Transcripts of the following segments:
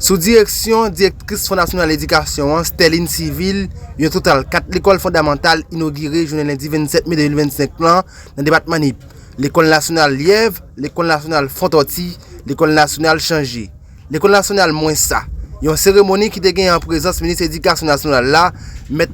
Sous direction directrice Fondation de l'éducation, Sterling Civil, il y a un total 4 écoles fondamentales inaugurées le lundi 27 mai 2025 dans le département NIP. L'école nationale Lièvre, l'école nationale Fontorti, l'école nationale Changé, l'école nationale Moinsa. Il y a une cérémonie qui était en présence du ministre de l'Éducation nationale là, M.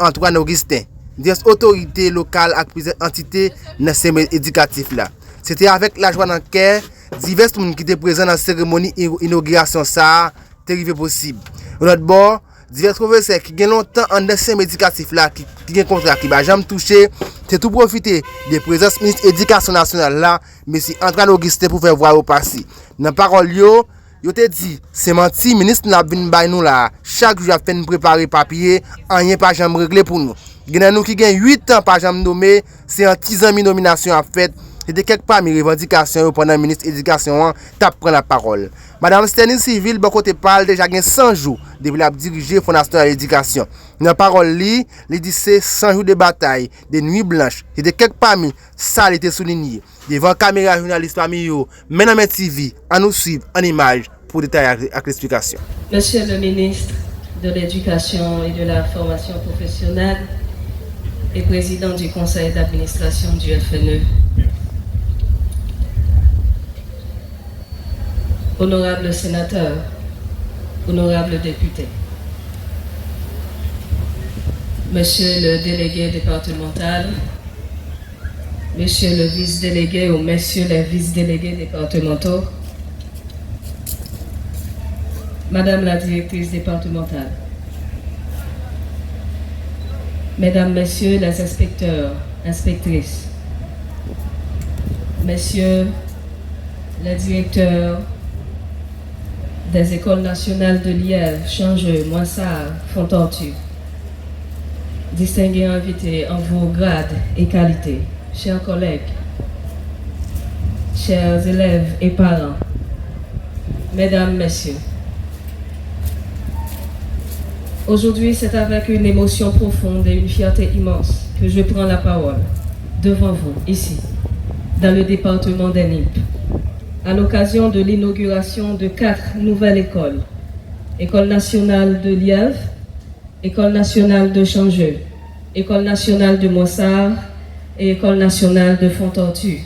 Antoine Augustin, des autorités locales et plusieurs entités dans le système éducatif là. C'était avec la joie dans le cœur, divers personnes qui étaient présents dans la cérémonie d'inauguration ça, c'est arrivé possible. De notre bord, divers professeurs qui ont longtemps en système éducatif là, qui ont un contrat qui va jamais toucher, c'est tout profiter des présences du ministre de l'Éducation nationale là, M. Antoine Augustin pour faire voir au passé. Dans la parole, yo te dit, c'est menti, ministre n'a vinn bay nous là. Chaque jour, a fait nous préparer papier, rien pas jamais réglé pour nous. Gen nous qui gagne 8 ans pas jamais nommé, c'est un 10 ans nomination a fait. C'était quelque part mes revendications pendant le ministre de l'Éducation t'a prend la parole. Madame Sterling Civil, bon côté parle déjà 100 jours depuis la diriger Fondation de l'éducation. Dans la parole li dit c'est 100 jours de bataille, de nuits blanches. C'était quelque part ça était souligné. Devant caméra journaliste parmi yo, maintenant TV, à nous suivre en image pour détailler avec l'explication. Monsieur le ministre de l'Éducation et de la Formation professionnelle et président du conseil d'administration du FNE, honorables sénateurs, honorables députés, monsieur le délégué départemental, monsieur le vice-délégué ou messieurs les vice-délégués départementaux, madame la directrice départementale, mesdames, messieurs les inspecteurs, inspectrices, messieurs les directeurs des écoles nationales de Lièvre, Changeux, Moissard, Fontortu, distingués invités en vos grades et qualités, chers collègues, chers élèves et parents, mesdames, messieurs, aujourd'hui, c'est avec une émotion profonde et une fierté immense que je prends la parole devant vous, ici, dans le département des NIP, à l'occasion de l'inauguration de 4 nouvelles écoles. École nationale de Lièvre, École nationale de Changeux, École nationale de Moissard et École nationale de Fontortu.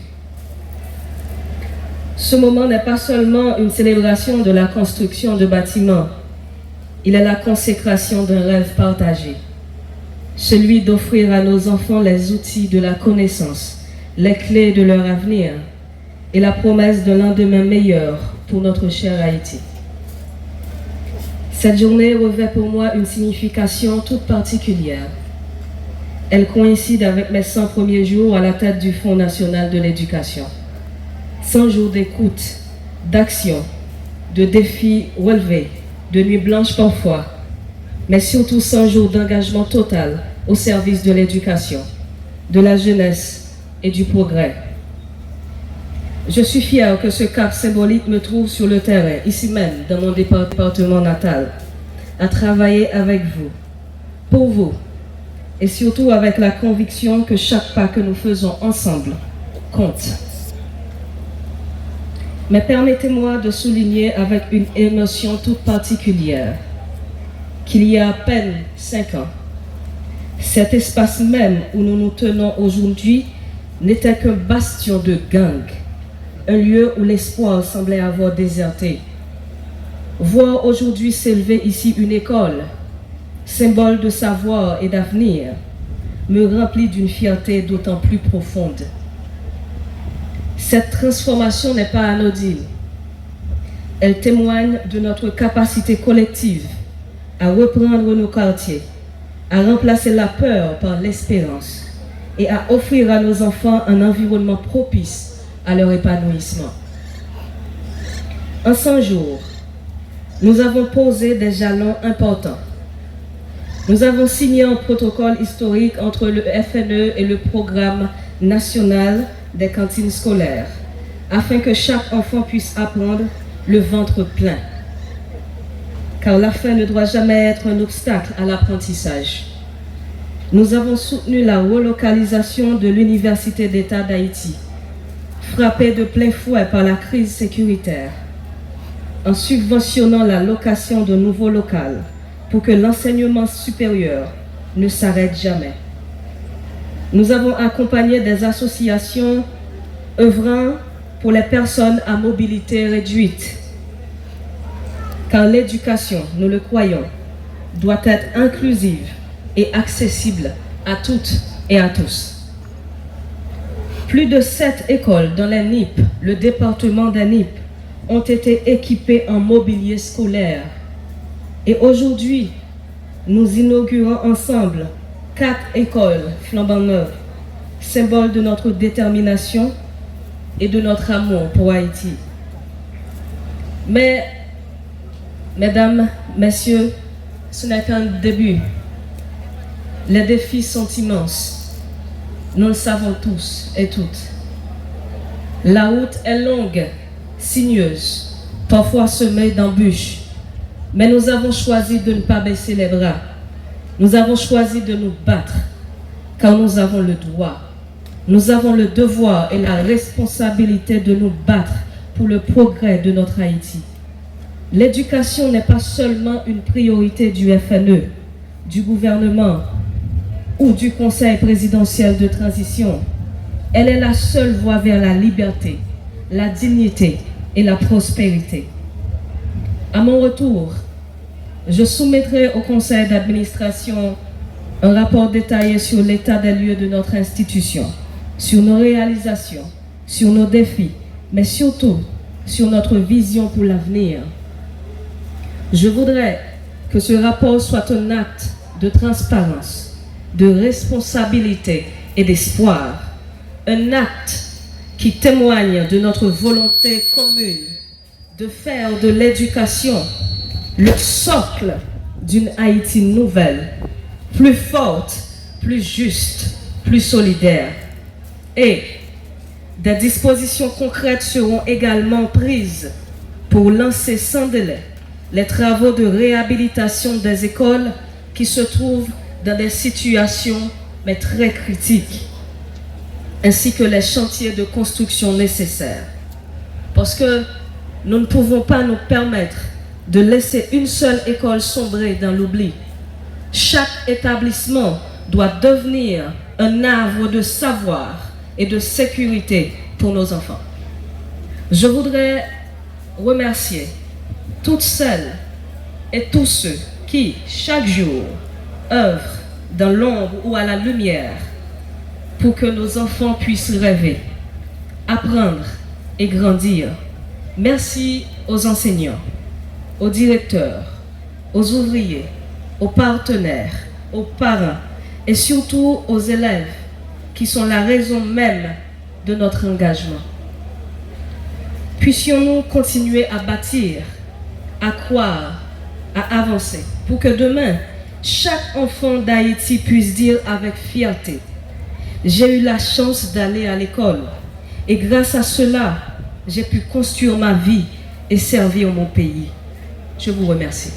Ce moment n'est pas seulement une célébration de la construction de bâtiments, il est la consécration d'un rêve partagé, celui d'offrir à nos enfants les outils de la connaissance, les clés de leur avenir et la promesse d'un lendemain meilleur pour notre cher Haïti. Cette journée revêt pour moi une signification toute particulière. Elle coïncide avec mes 100 premiers jours à la tête du Fonds national de l'éducation. 100 jours d'écoute, d'action, de défis relevés, de nuits blanches parfois, mais surtout 100 jours d'engagement total au service de l'éducation, de la jeunesse et du progrès. Je suis fier que ce cap symbolique me trouve sur le terrain, ici même, dans mon département natal, à travailler avec vous, pour vous, et surtout avec la conviction que chaque pas que nous faisons ensemble compte. Mais permettez-moi de souligner avec une émotion toute particulière qu'il y a à peine 5 ans, cet espace même où nous nous tenons aujourd'hui n'était qu'un bastion de gang, un lieu où l'espoir semblait avoir déserté. Voir aujourd'hui s'élever ici une école, symbole de savoir et d'avenir, me remplit d'une fierté d'autant plus profonde. Cette transformation n'est pas anodine. Elle témoigne de notre capacité collective à reprendre nos quartiers, à remplacer la peur par l'espérance et à offrir à nos enfants un environnement propice à leur épanouissement. En 100 jours, nous avons posé des jalons importants. Nous avons signé un protocole historique entre le FNE et le programme national des cantines scolaires, afin que chaque enfant puisse apprendre le ventre plein. Car la faim ne doit jamais être un obstacle à l'apprentissage. Nous avons soutenu la relocalisation de l'Université d'État d'Haïti, frappée de plein fouet par la crise sécuritaire. en subventionnant la location de nouveaux locaux pour que l'enseignement supérieur ne s'arrête jamais. Nous avons accompagné des associations œuvrant pour les personnes à mobilité réduite, car l'éducation, nous le croyons, doit être inclusive et accessible à toutes et à tous. Plus de 7 écoles dans les NIP, le département des NIP, ont été équipées en mobilier scolaire. Et aujourd'hui, nous inaugurons ensemble 4 écoles flambant neuves, symbole de notre détermination et de notre amour pour Haïti. Mais, mesdames, messieurs, ce n'est qu'un début. Les défis sont immenses. Nous le savons tous et toutes. La route est longue, sinueuse, parfois semée d'embûches. Mais nous avons choisi de ne pas baisser les bras. Nous avons choisi de nous battre, car nous avons le droit. Nous avons le devoir et la responsabilité de nous battre pour le progrès de notre Haïti. L'éducation n'est pas seulement une priorité du FNE, du gouvernement ou du Conseil présidentiel de transition. Elle est la seule voie vers la liberté, la dignité et la prospérité. À mon retour, je soumettrai au Conseil d'administration un rapport détaillé sur l'état des lieux de notre institution, sur nos réalisations, sur nos défis, mais surtout sur notre vision pour l'avenir. Je voudrais que ce rapport soit un acte de transparence, de responsabilité et d'espoir. Un acte qui témoigne de notre volonté commune de faire de l'éducation le socle d'une Haïti nouvelle, plus forte, plus juste, plus solidaire. Et des dispositions concrètes seront également prises pour lancer sans délai les travaux de réhabilitation des écoles qui se trouvent dans des situations mais très critiques, ainsi que les chantiers de construction nécessaires. Parce que nous ne pouvons pas nous permettre de laisser une seule école sombrer dans l'oubli. Chaque établissement doit devenir un havre de savoir et de sécurité pour nos enfants. Je voudrais remercier toutes celles et tous ceux qui, chaque jour, œuvrent dans l'ombre ou à la lumière pour que nos enfants puissent rêver, apprendre et grandir. Merci aux enseignants, aux directeurs, aux ouvriers, aux partenaires, aux parents et surtout aux élèves qui sont la raison même de notre engagement. Puissions-nous continuer à bâtir, à croire, à avancer pour que demain, chaque enfant d'Haïti puisse dire avec fierté: j'ai eu la chance d'aller à l'école et grâce à cela, j'ai pu construire ma vie et servir mon pays. Je vous remercie.